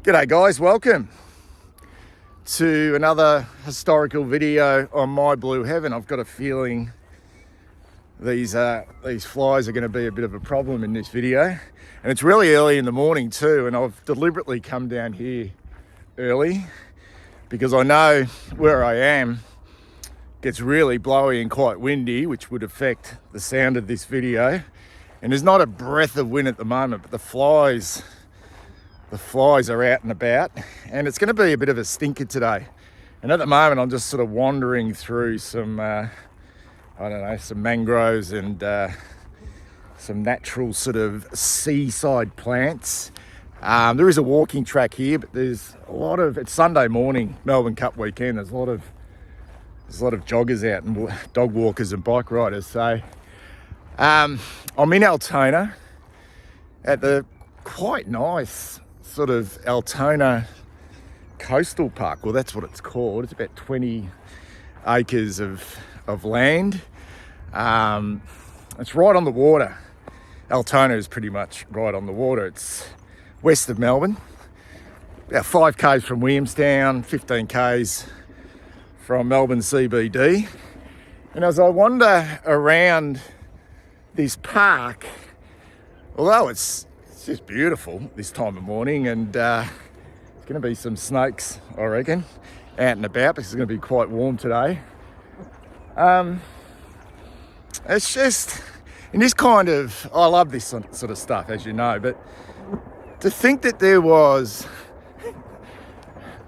G'day guys, welcome to another historical video on my blue heaven. I've got a feeling these flies are going to be a bit of a problem in this video, and it's really early in the morning too, and I've deliberately come down here early because I know where I am gets really blowy and quite windy, which would affect the sound of this video. And there's not a breath of wind at the moment, but the flies are out and about, and it's going to be a bit of a stinker today. And at the moment I'm just sort of wandering through some some mangroves and some natural sort of seaside plants. There is a walking track here, but there's a lot of, it's Sunday morning, Melbourne Cup weekend, there's a lot of joggers out and dog walkers and bike riders. So I'm in Altona at the quite nice sort of Altona coastal park. Well, that's what it's called. It's about 20 acres of land. It's right on the water. Altona is pretty much right on the water. It's west of Melbourne, about 5 k's from Williamstown, 15 k's from Melbourne CBD. And as I wander around this park, although it's just beautiful this time of morning, and there's going to be some snakes, I reckon, out and about because it's going to be quite warm today. It's just, in this kind of, I love this sort of stuff, as you know, but to think that there was,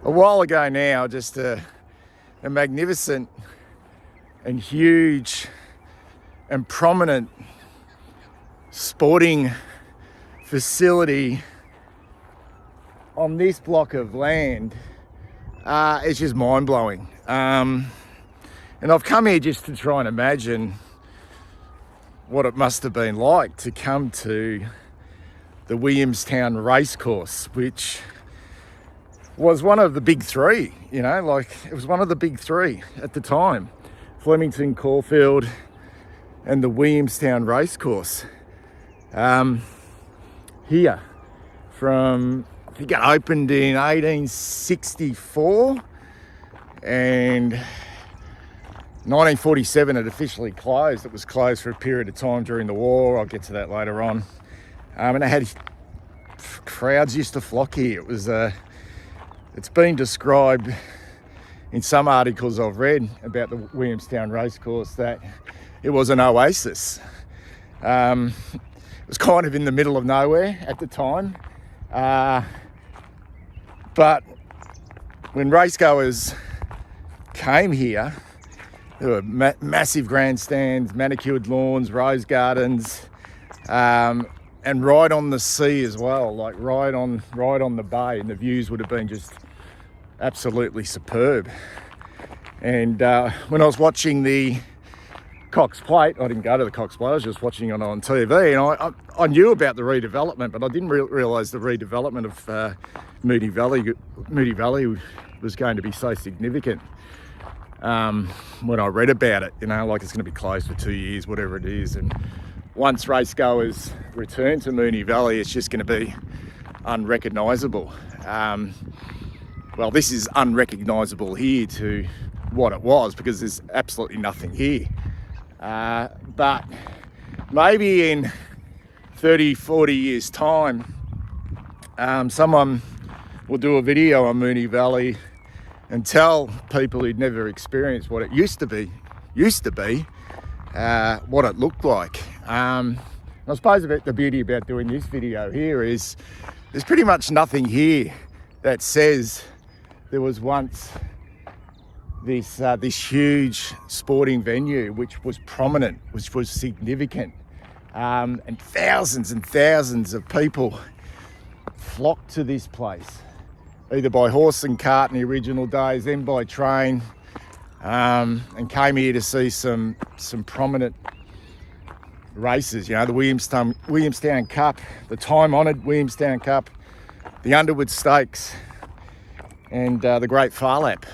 a while ago now, just a magnificent and huge and prominent sporting facility on this block of land, it's just mind-blowing. And I've come here just to try and imagine what it must have been like to come to the Williamstown racecourse, which was one of the big three, you know, like it was one of the big three at the time. Flemington, Caulfield and the Williamstown racecourse. Here from, I think it opened in 1864, and 1947 it officially closed. It was closed for a period of time during the war. I'll get to that later on. And it had crowds used to flock here. It was it's been described in some articles I've read about the Williamstown racecourse that it was an oasis. It was kind of in the middle of nowhere at the time. But when racegoers came here, there were massive grandstands, manicured lawns, rose gardens, and right on the sea as well, like right on the bay, and the views would have been just absolutely superb. And when I was watching the Cox Plate, I didn't go to the Cox Plate, I was just watching it on TV, and I knew about the redevelopment, but I didn't realise the redevelopment of Moonee Valley was going to be so significant. When I read about it, you know, like it's going to be closed for 2 years, whatever it is, and once racegoers return to Moonee Valley, it's just going to be unrecognisable. Well, this is unrecognisable here to what it was because there's absolutely nothing here. But maybe in 30, 40 years time, someone will do a video on Moonee Valley and tell people who'd never experienced what it used to be, what it looked like. I suppose the beauty about doing this video here is there's pretty much nothing here that says there was once this huge sporting venue which was prominent, which was significant, and thousands of people flocked to this place, either by horse and cart in the original days, then by train, and came here to see some prominent races. You know, the Williamstown Cup, the time-honoured Williamstown Cup, the Underwood Stakes, and the Great Far Lap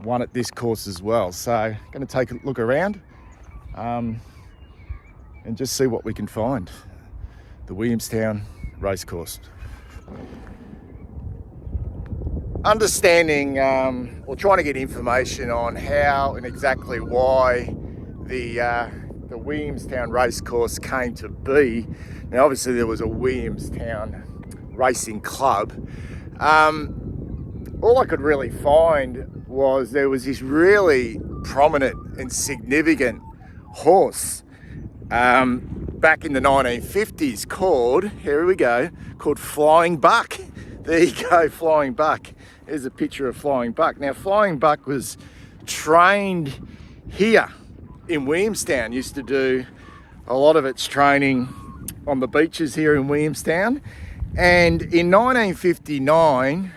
won at this course as well. So going to take a look around and just see what we can find. The Williamstown Racecourse. understanding or trying to get information on how and exactly why the Williamstown racecourse came to be. Now, obviously, there was a Williamstown racing club. All I could really find was there was this really prominent and significant horse back in the 1950s called, here we go, called Flying Buck. There you go, Flying Buck. Here's a picture of Flying Buck. Now, Flying Buck was trained here in Williamstown, used to do a lot of its training on the beaches here in Williamstown. And in 1959,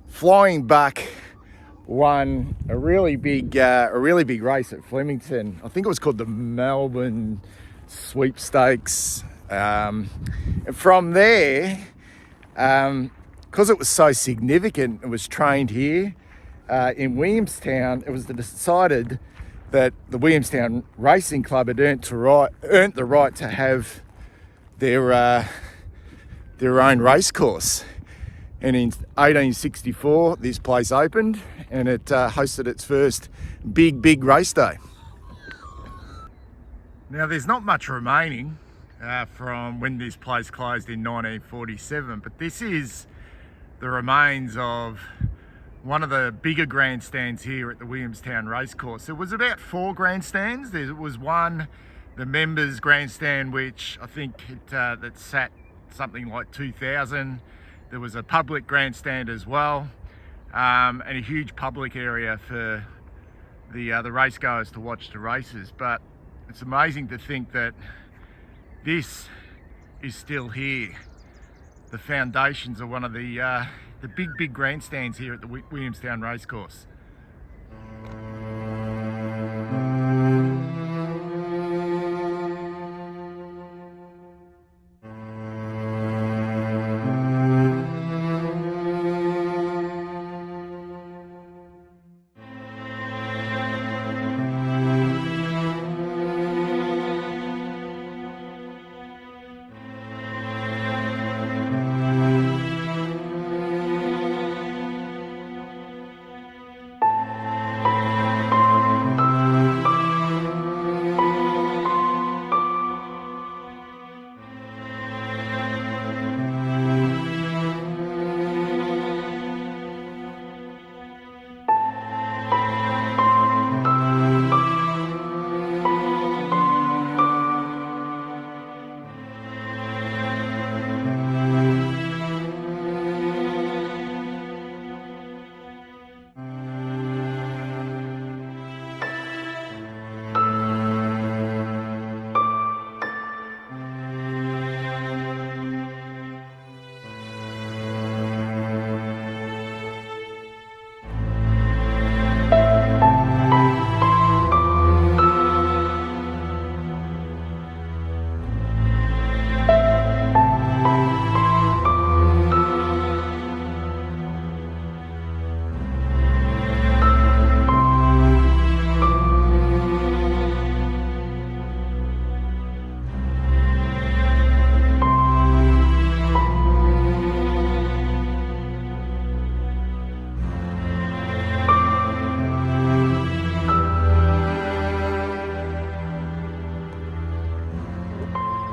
Flying Buck won a really big race at Flemington. I think it was called the Melbourne Sweepstakes. And from there, because it was so significant, it was trained here in Williamstown, it was decided that the Williamstown Racing Club had earned the right to have their own racecourse. And in 1864, this place opened and it hosted its first big race day. Now, there's not much remaining from when this place closed in 1947, but this is the remains of one of the bigger grandstands here at the Williamstown Racecourse. There was about 4 grandstands. There was one, the members grandstand, which I think that sat something like 2,000. There was a public grandstand as well, and a huge public area for the racegoers to watch the races. But it's amazing to think that this is still here. The foundations of one of the big grandstands here at the Williamstown Racecourse.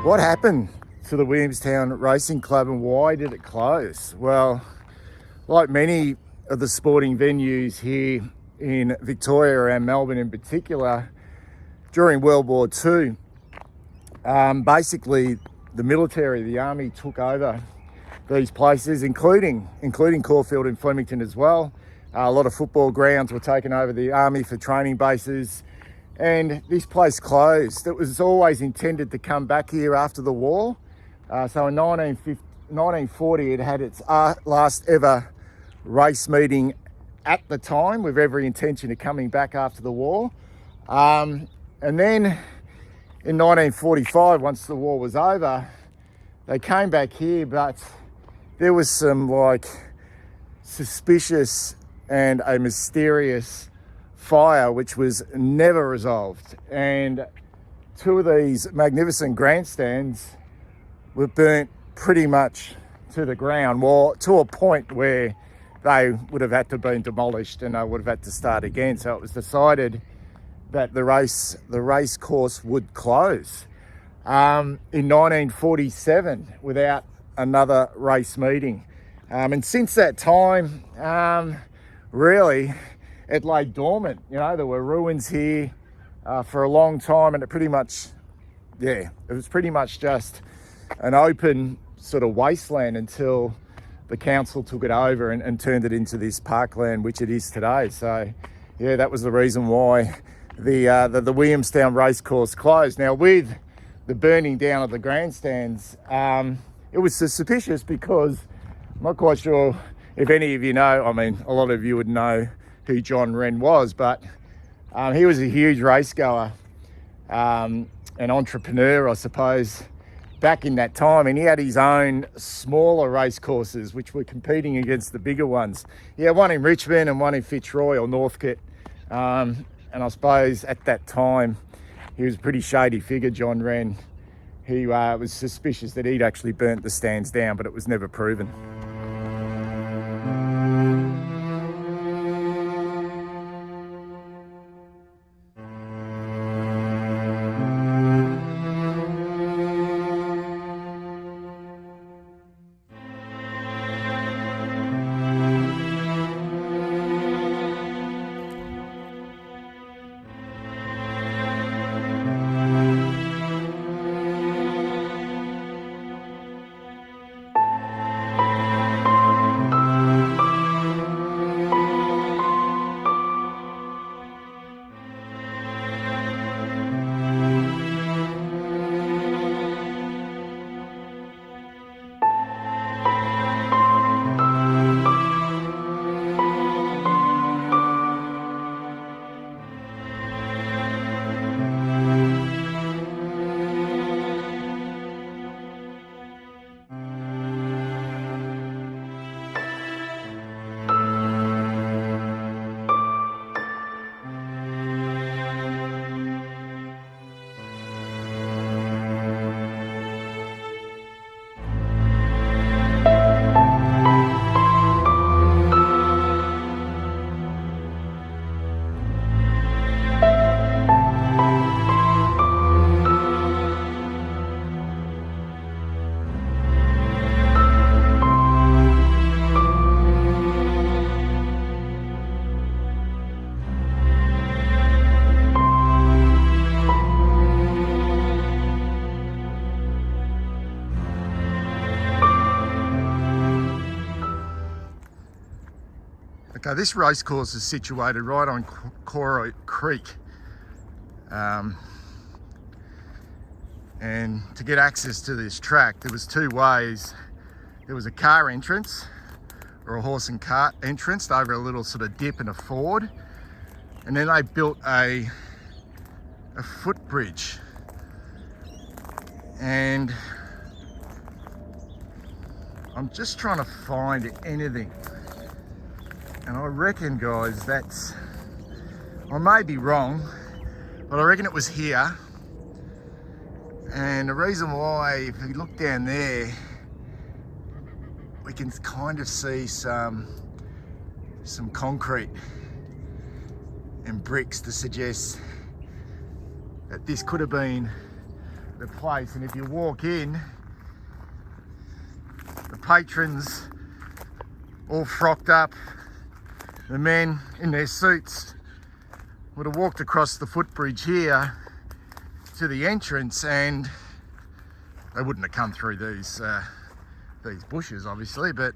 What happened to the Williamstown Racing Club and why did it close? Well, like many of the sporting venues here in Victoria and Melbourne in particular, during World War II, basically the military, the army took over these places, including Caulfield and Flemington as well. A lot of football grounds were taken over the army for training bases. And this place closed. It was always intended to come back here after the war. So in 1940, it had its last ever race meeting at the time, with every intention of coming back after the war. And then in 1945, once the war was over, they came back here, but there was some suspicious and a mysterious fire which was never resolved, and 2 of these magnificent grandstands were burnt pretty much to the ground, well, to a point where they would have had to been demolished and they would have had to start again. So it was decided that the race course would close in 1947 without another race meeting. And since that time, really, it lay dormant. You know, there were ruins here for a long time, and it pretty much, it was pretty much just an open sort of wasteland until the council took it over and turned it into this parkland, which it is today. So, yeah, that was the reason why the Williamstown racecourse closed. Now, with the burning down of the grandstands, it was suspicious because I'm not quite sure if any of you know, I mean, a lot of you would know who John Wren was, but he was a huge race goer, an entrepreneur, I suppose, back in that time, and he had his own smaller race courses which were competing against the bigger ones. Yeah, one in Richmond and one in Fitzroy or Northcote. And I suppose at that time, he was a pretty shady figure, John Wren. He was suspicious that he'd actually burnt the stands down, but it was never proven. Okay, this race course is situated right on Cora Creek. And to get access to this track, there was two ways. There was a car entrance or a horse and cart entrance over a little sort of dip and a ford. And then they built a footbridge. And I'm just trying to find anything. And I reckon, guys, I may be wrong, but I reckon it was here. And the reason why, if you look down there, we can kind of see some concrete and bricks to suggest that this could have been the place. And if you walk in, the patrons all frocked up, the men in their suits would have walked across the footbridge here to the entrance, and they wouldn't have come through these bushes, obviously, but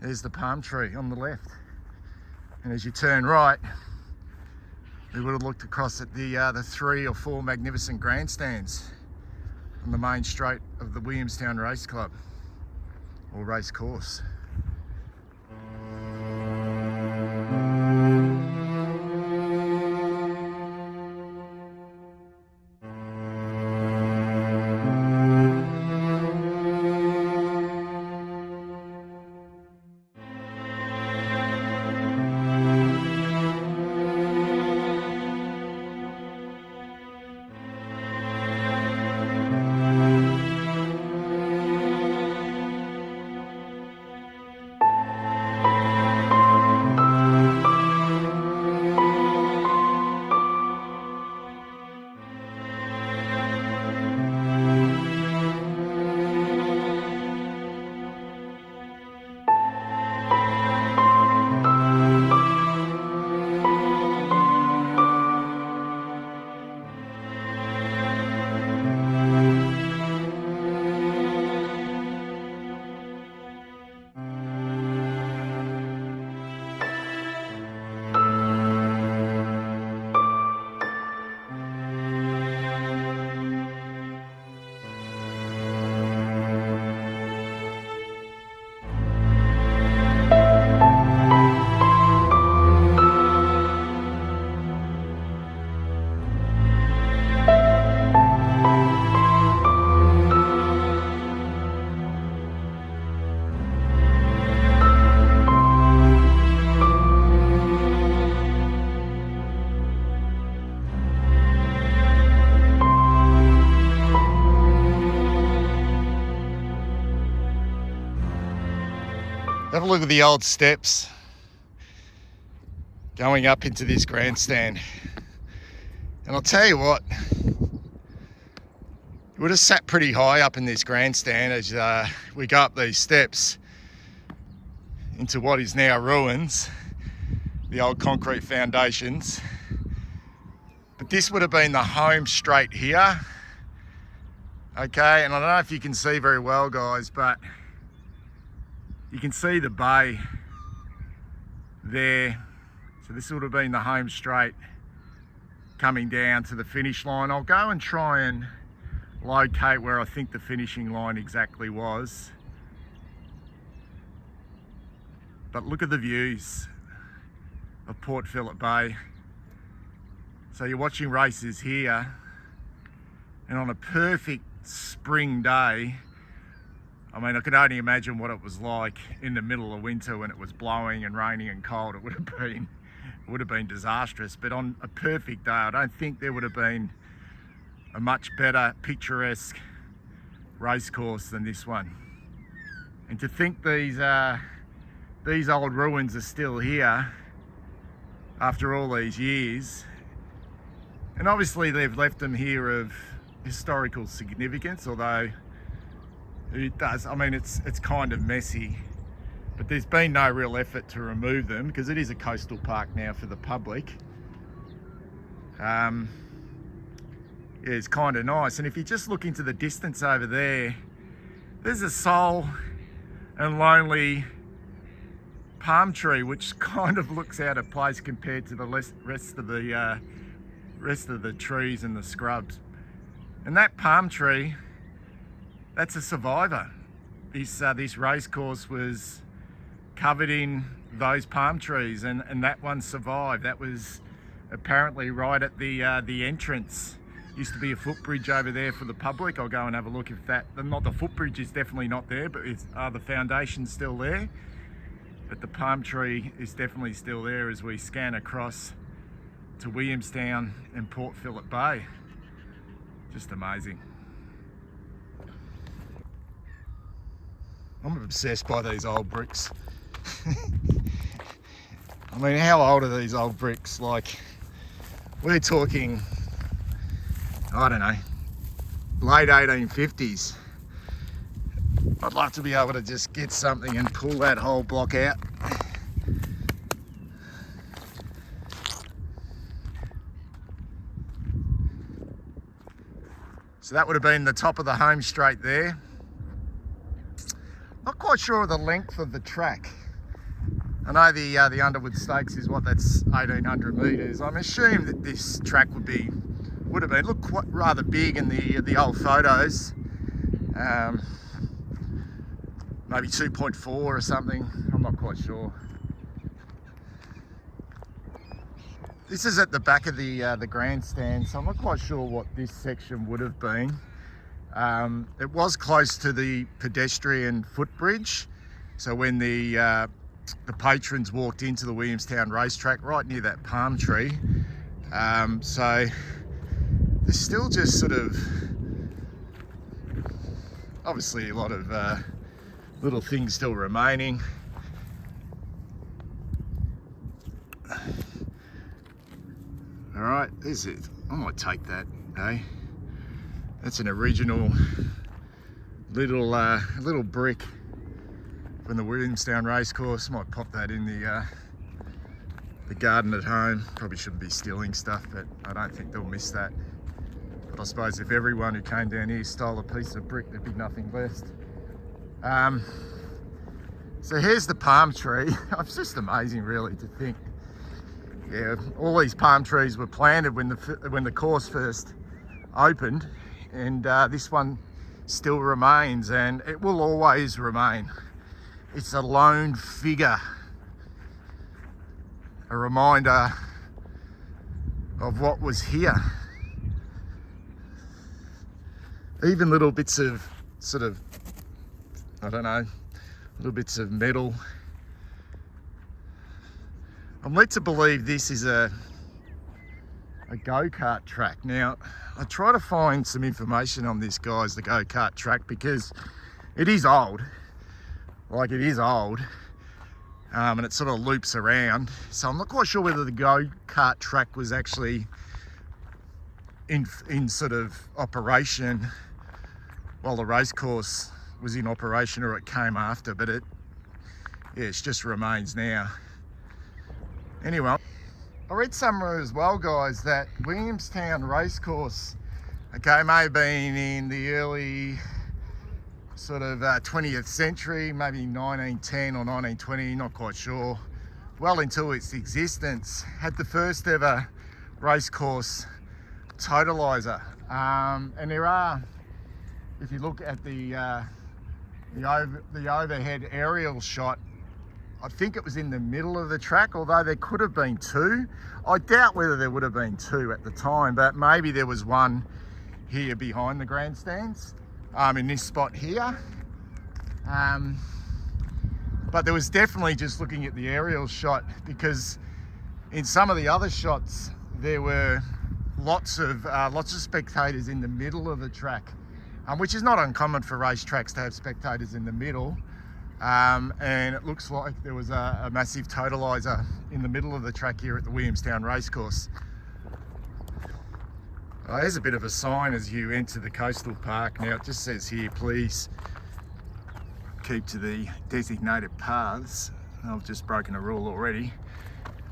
there's the palm tree on the left. And as you turn right, we would have looked across at the 3 or 4 magnificent grandstands on the main straight of the Williamstown Race Club or race course. Have a look at the old steps going up into this grandstand. And I'll tell you what, we would have sat pretty high up in this grandstand as we go up these steps into what is now ruins, the old concrete foundations. But this would have been the home straight here. Okay, and I don't know if you can see very well, guys, but you can see the bay there. So this would have been the home straight coming down to the finish line. I'll go and try and locate where I think the finishing line exactly was. But look at the views of Port Phillip Bay. So you're watching races here, and on a perfect spring day, I mean, I could only imagine what it was like in the middle of winter when it was blowing and raining and cold. It would have been disastrous. But on a perfect day, I don't think there would have been a much better picturesque race course than this one. And to think these old ruins are still here after all these years, and obviously they've left them here of historical significance, although it does, I mean, it's kind of messy, but there's been no real effort to remove them because it is a coastal park now for the public. Yeah, it's kind of nice. And if you just look into the distance over there, there's a sole and lonely palm tree which kind of looks out of place compared to the rest of the trees and the scrubs. And that palm tree, that's a survivor. This race course was covered in those palm trees, and that one survived. That was apparently right at the entrance. Used to be a footbridge over there for the public. I'll go and have a look if that, not the footbridge is definitely not there, but are the foundations still there? But the palm tree is definitely still there as we scan across to Williamstown and Port Phillip Bay. Just amazing. I'm obsessed by these old bricks. I mean, how old are these old bricks? Like, we're talking, I don't know, late 1850s. I'd love to be able to just get something and pull that whole block out. So that would have been the top of the home straight there. Not quite sure of the length of the track. I know the Underwood Stakes is what, that's 1800 metres. I'm assuming that this track would have been look quite rather big in the old photos. Maybe 2.4 or something. I'm not quite sure. This is at the back of the grandstand, so I'm not quite sure what this section would have been. It was close to the pedestrian footbridge, so when the patrons walked into the Williamstown racetrack, right near that palm tree. So there's still just sort of, obviously a lot of little things still remaining. All right, there's it. I might take that, eh? That's an original little brick from the Williamstown racecourse. Might pop that in the garden at home. Probably shouldn't be stealing stuff, but I don't think they'll miss that. But I suppose if everyone who came down here stole a piece of brick, there'd be nothing left. So here's the palm tree. It's just amazing, really, to think. Yeah, all these palm trees were planted when the course first opened, and this one still remains, and it will always remain. It's a lone figure, a reminder of what was here. Even little bits of sort of, I don't know, little bits of metal. I'm led to believe this is a go-kart track. Now, I try to find some information on this, guys, the go-kart track, because it is old. Like, it is old. and it sort of loops around. So I'm not quite sure whether the go-kart track was actually in sort of operation while the race course was in operation, or it came after, but it just remains now. Anyway, I read somewhere as well, guys, that Williamstown racecourse, okay, may have been in the early sort of 20th century, maybe 1910 or 1920, not quite sure, well into its existence, had the first ever racecourse Totalizer. And there are, if you look at the overhead aerial shot, I think it was in the middle of the track, although there could have been two. I doubt whether there would have been two at the time, but maybe there was one here behind the grandstands, in this spot here. But there was definitely, just looking at the aerial shot, because in some of the other shots there were lots of spectators in the middle of the track, which is not uncommon for racetracks to have spectators in the middle. And it looks like there was a massive Totalizer in the middle of the track here at the Williamstown racecourse. There's a bit of a sign as you enter the coastal park. Now it just says here, please keep to the designated paths. I've just broken a rule already.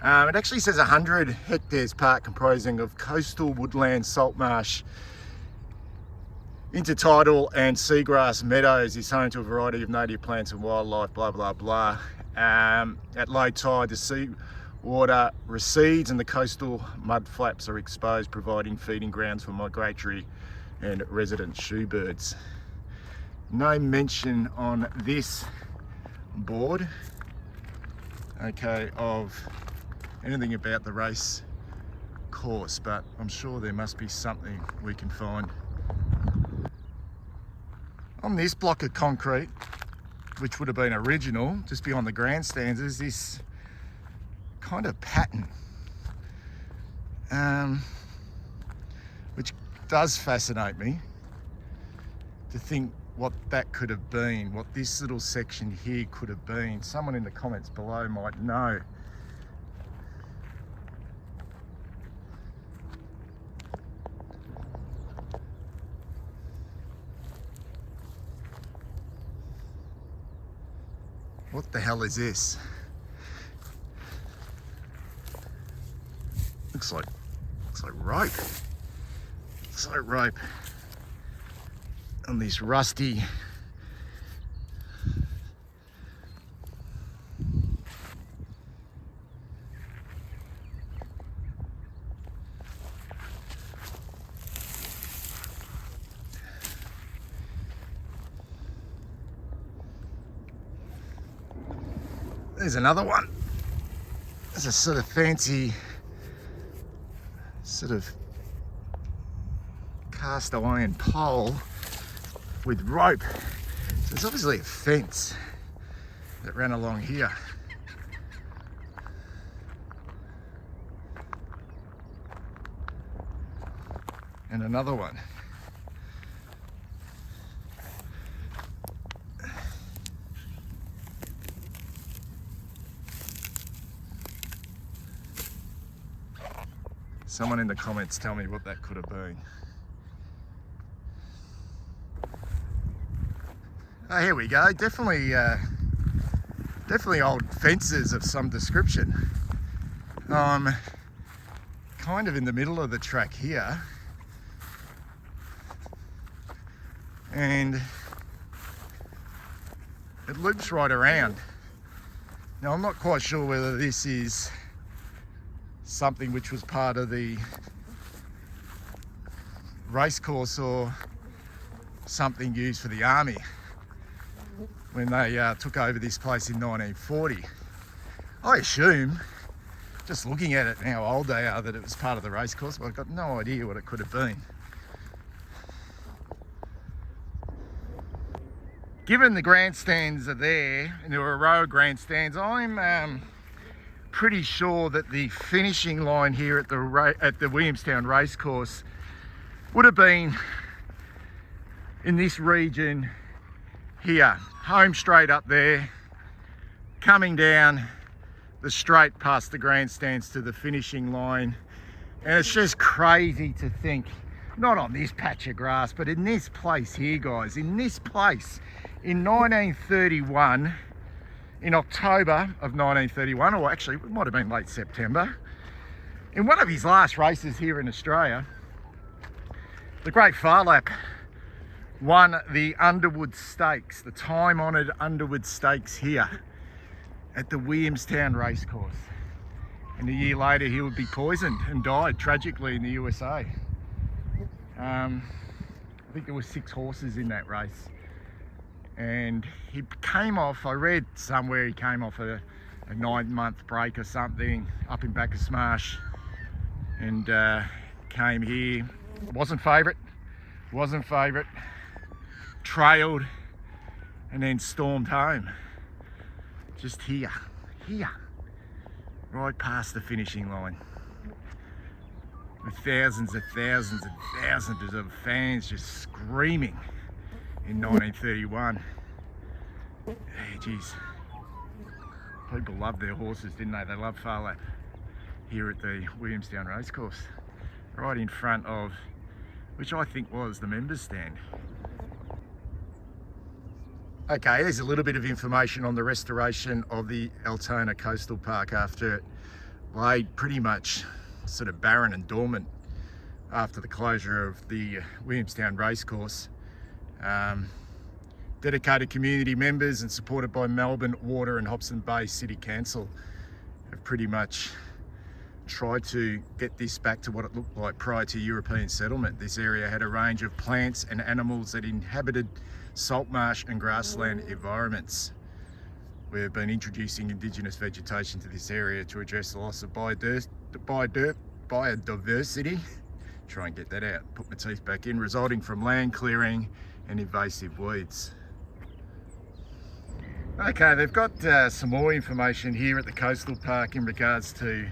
It actually says 100 hectares park comprising of coastal woodland, salt marsh, intertidal and seagrass meadows, is home to a variety of native plants and wildlife, blah, blah, blah. At low tide, the sea water recedes and the coastal mud flaps are exposed, providing feeding grounds for migratory and resident shoebirds. No mention on this board, okay, of anything about the race course, but I'm sure there must be something we can find. On this block of concrete, which would have been original, just beyond the grandstands, is this kind of pattern, which does fascinate me to think what that could have been, what this little section here could have been. Someone in the comments below might know. What the hell is this? Looks like rope. Looks like rope on this rusty There's another one. There's a sort of fancy sort of cast iron pole with rope. So it's obviously a fence that ran along here. And another one. Someone in the comments tell me what that could have been. Oh, here we go. Definitely old fences of some description. Kind of in the middle of the track here. And it loops right around. Now, I'm not quite sure whether this is something which was part of the race course or something used for the army when they took over this place in 1940. I assume, just looking at it and how old they are, that it was part of the race course, but I've got no idea what it could have been. Given the grandstands are there, and there were a row of grandstands, I'm pretty sure that the finishing line here at the Williamstown racecourse would have been in this region here. Home straight up there, coming down the straight past the grandstands to the finishing line. And it's just crazy to think, not on this patch of grass, but in this place here, guys, in this place, in 1931, in October of 1931, or actually it might have been late September, in one of his last races here in Australia, the great Phar Lap won the Underwood Stakes, the time-honoured Underwood Stakes here at the Williamstown racecourse. And a year later, he would be poisoned and died tragically in the USA. I think there were 6 horses in that race. And he came off, I read somewhere he came off a 9-month break or something up in back of Smash, and came here. Wasn't favourite, trailed, and then stormed home. Just here, right past the finishing line, with thousands and thousands and thousands of fans just screaming in 1931. Yeah, geez, people loved their horses, didn't they? They loved Phar Lap here at the Williamstown racecourse, right in front of, which I think was the members stand. Okay, there's a little bit of information on the restoration of the Altona Coastal Park after it lay pretty much sort of barren and dormant after the closure of the Williamstown racecourse. Dedicated community members and supported by Melbourne Water and Hobson Bay City Council have pretty much tried to get this back to what it looked like prior to European settlement. This area had a range of plants and animals that inhabited salt marsh and grassland environments. We have been introducing indigenous vegetation to this area to address the loss of biodiversity. Try and get that out, put my teeth back in, resulting from land clearing and invasive weeds. Okay, they've got some more information here at the Coastal Park in regards to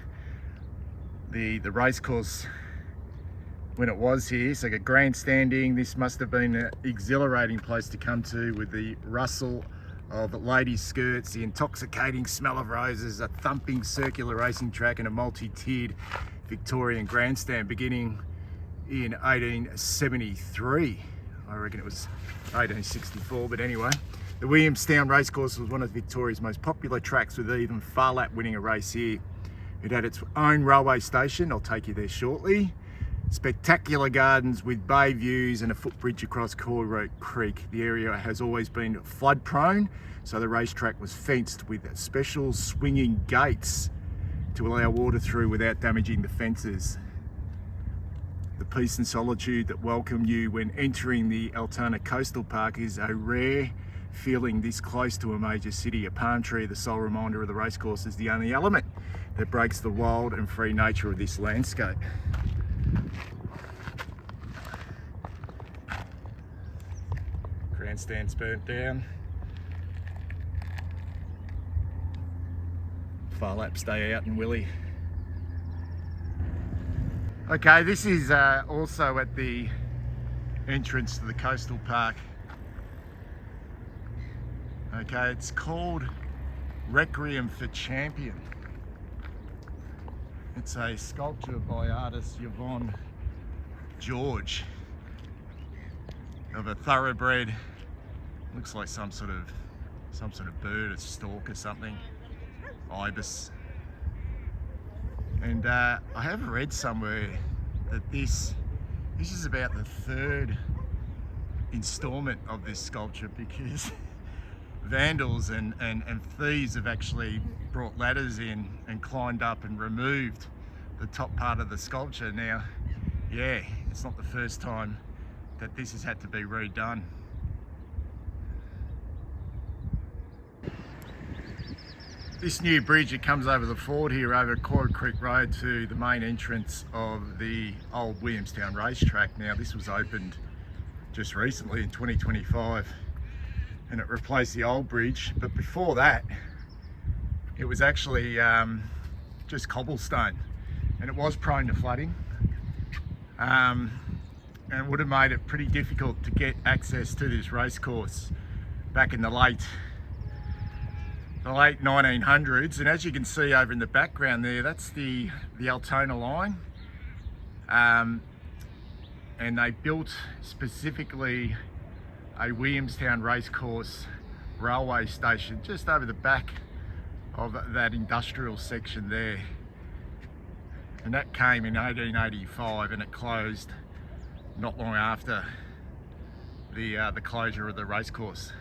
the racecourse when it was here. So got grandstanding. This must have been an exhilarating place to come to, with the rustle of ladies' skirts, the intoxicating smell of roses, a thumping circular racing track, and a multi-tiered Victorian grandstand beginning in 1873. I reckon it was 1864, but anyway. The Williamstown racecourse was one of Victoria's most popular tracks, with even Phar Lap winning a race here. It had its own railway station, I'll take you there shortly. Spectacular gardens with bay views and a footbridge across Corrote Creek. The area has always been flood prone, so the racetrack was fenced with special swinging gates to allow water through without damaging the fences. The peace and solitude that welcome you when entering the Altona Coastal Park is a rare feeling this close to a major city. A palm tree, the sole reminder of the racecourse, is the only element that breaks the wild and free nature of this landscape. Grandstand's burnt down. Phar Lap stay out in Willie. Okay, this is also at the entrance to the Coastal Park. Okay, it's called Requiem for Champion. It's a sculpture by artist Yvonne George of a thoroughbred. Looks like some sort of bird, a stork or something, ibis. And I have read somewhere that this is about the 3rd installment of this sculpture, because vandals and thieves have actually brought ladders in and climbed up and removed the top part of the sculpture. Now, yeah, it's not the first time that this has had to be redone. This new bridge that comes over the ford here over Corrote Creek Road to the main entrance of the old Williamstown racetrack. Now, this was opened just recently in 2025 and it replaced the old bridge, but before that it was actually just cobblestone, and it was prone to flooding, and it would have made it pretty difficult to get access to this racecourse back in the late the late 1900s, and as you can see over in the background there, that's the Altona line. And they built specifically a Williamstown racecourse railway station just over the back of that industrial section there. And that came in 1885 and it closed not long after the closure of the racecourse.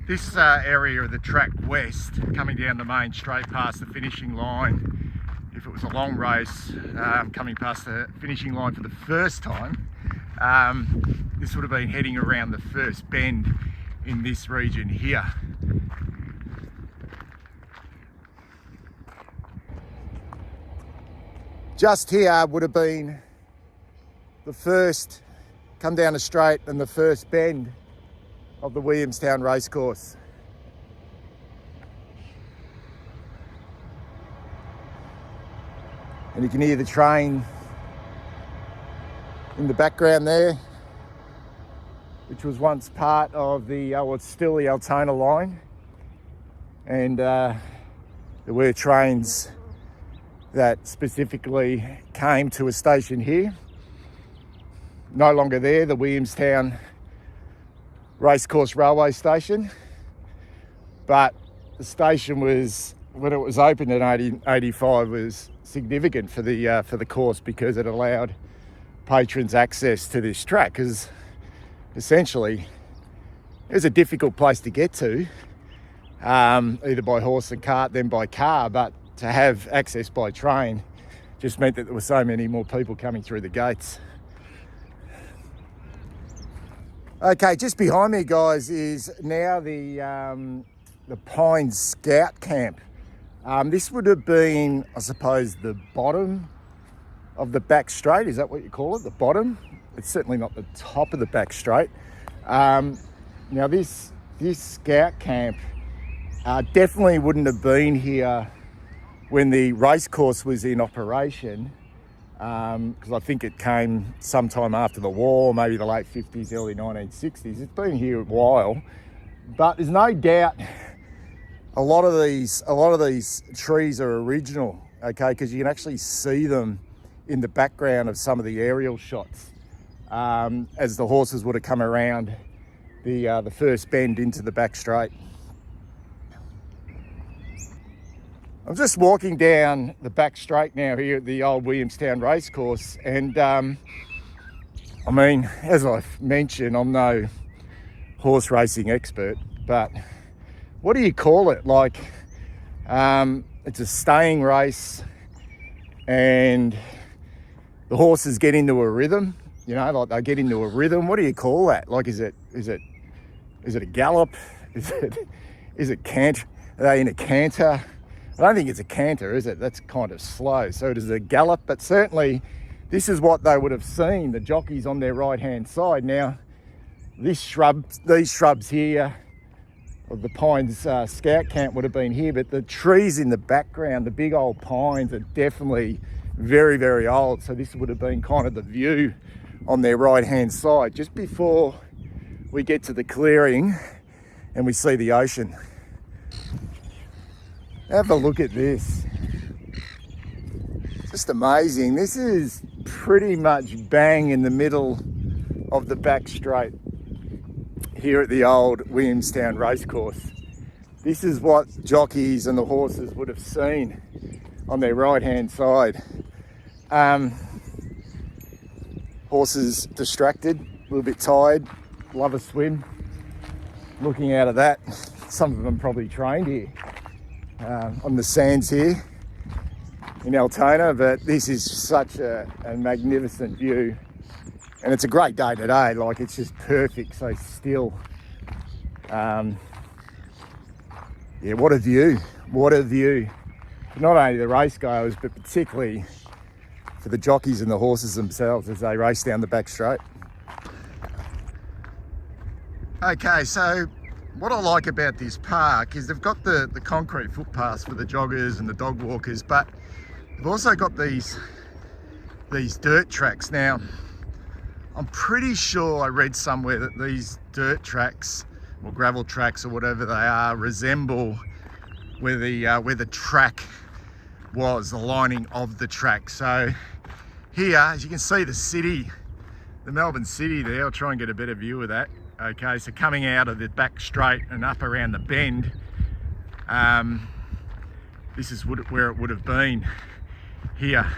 This area of the track west, coming down the main straight past the finishing line, if it was a long race, coming past the finishing line for the first time, this would have been heading around the first bend in this region here. Just here would have been the first come down the straight and the first bend of the Williamstown racecourse. And you can hear the train in the background there, which was once part of the, it's still the Altona line. And there were trains that specifically came to a station here. No longer there, the Williamstown Racecourse Railway Station. But the station was, when it was opened in 1885, was significant for the course because it allowed patrons access to this track, because essentially it was a difficult place to get to, either by horse and cart, then by car, but to have access by train just meant that there were so many more people coming through the gates. Okay, just behind me, guys, is now the Pines Scout Camp. This would have been, I suppose, the bottom of the back straight. Is that what you call it? The bottom? It's certainly not the top of the back straight. Now this Scout Camp definitely wouldn't have been here when the racecourse was in operation, because I think it came sometime after the war, maybe the late 50s, early 1960s. It's been here a while, but there's no doubt a lot of these trees are original, okay, because you can actually see them in the background of some of the aerial shots, as the horses would have come around the first bend into the back straight. I'm just walking down the back straight now here at the old Williamstown racecourse, and I mean, as I've mentioned, I'm no horse racing expert, but what do you call it? Like, it's a staying race, and the horses get into a rhythm. You know, like they get into a rhythm. What do you call that? Like, is it a gallop? Is it canter? Are they in a canter? I don't think it's a canter, is it? That's kind of slow. So it is a gallop, but certainly this is what they would have seen, the jockeys on their right-hand side. Now, these shrubs here of the Pines Scout Camp would have been here, but the trees in the background, the big old pines, are definitely very, very old. So this would have been kind of the view on their right-hand side, just before we get to the clearing and we see the ocean. Have a look at this. Just amazing. This is pretty much bang in the middle of the back straight here at the old Williamstown racecourse. This is what jockeys and the horses would have seen on their right-hand side. Horses distracted, a little bit tired, love a swim. Looking out of that, some of them probably trained here. On the sands here in Altona, but this is such a magnificent view, and it's a great day today. Like, it's just perfect, so still. Yeah, what a view, what a view. Not only the race goers, but particularly for the jockeys and the horses themselves as they race down the back straight. Okay, so what I like about this park is they've got the concrete footpaths for the joggers and the dog walkers, but they've also got these dirt tracks. Now, I'm pretty sure I read somewhere that these dirt tracks or gravel tracks or whatever they are, resemble where the track was, the lining of the track. So here, as you can see, the city, the Melbourne city there, I'll try and get a better view of that. Okay, so coming out of the back straight and up around the bend, this is where it would have been here,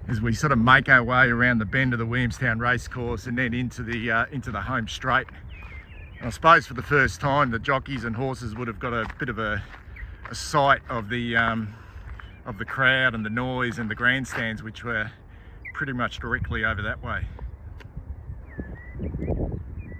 as we sort of make our way around the bend of the Williamstown racecourse and then into the home straight. And I suppose for the first time, the jockeys and horses would have got a bit of a sight of the crowd and the noise and the grandstands, which were pretty much directly over that way.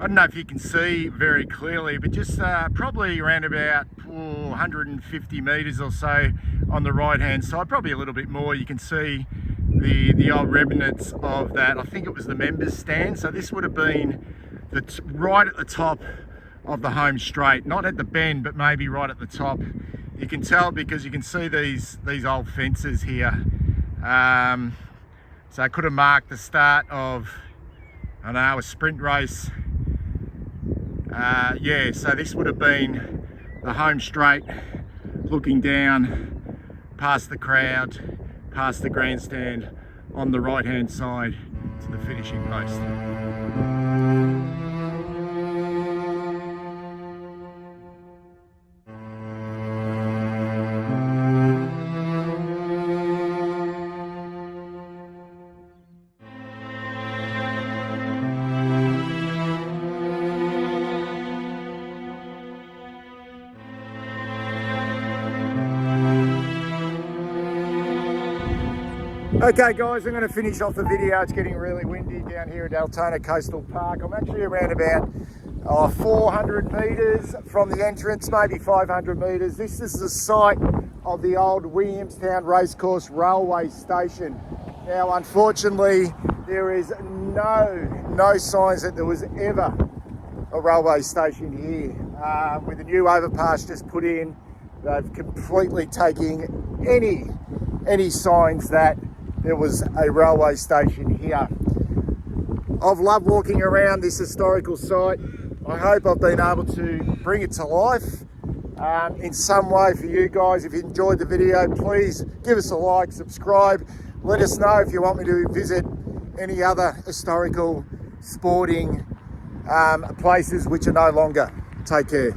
I don't know if you can see very clearly, but just probably around about 150 metres or so on the right hand side, probably a little bit more, you can see the old remnants of that. I think it was the members stand. So this would have been right at the top of the home straight, not at the bend, but maybe right at the top. You can tell because you can see these old fences here. So I could have marked the start of, I don't know, a sprint race. Yeah, so this would have been the home straight, looking down past the crowd, past the grandstand, on the right hand side to the finishing post. Okay guys, I'm going to finish off the video. It's getting really windy down here at Altona Coastal Park. I'm actually around about 400 metres from the entrance, maybe 500 metres. This is the site of the old Williamstown Racecourse Railway Station. Now unfortunately there is no signs that there was ever a railway station here. With the new overpass just put in, they've completely taken any signs that there was a railway station here. I've loved walking around this historical site. I hope I've been able to bring it to life in some way for you guys. If you enjoyed the video, please give us a like, subscribe. Let us know if you want me to visit any other historical sporting places which are no longer. Take care.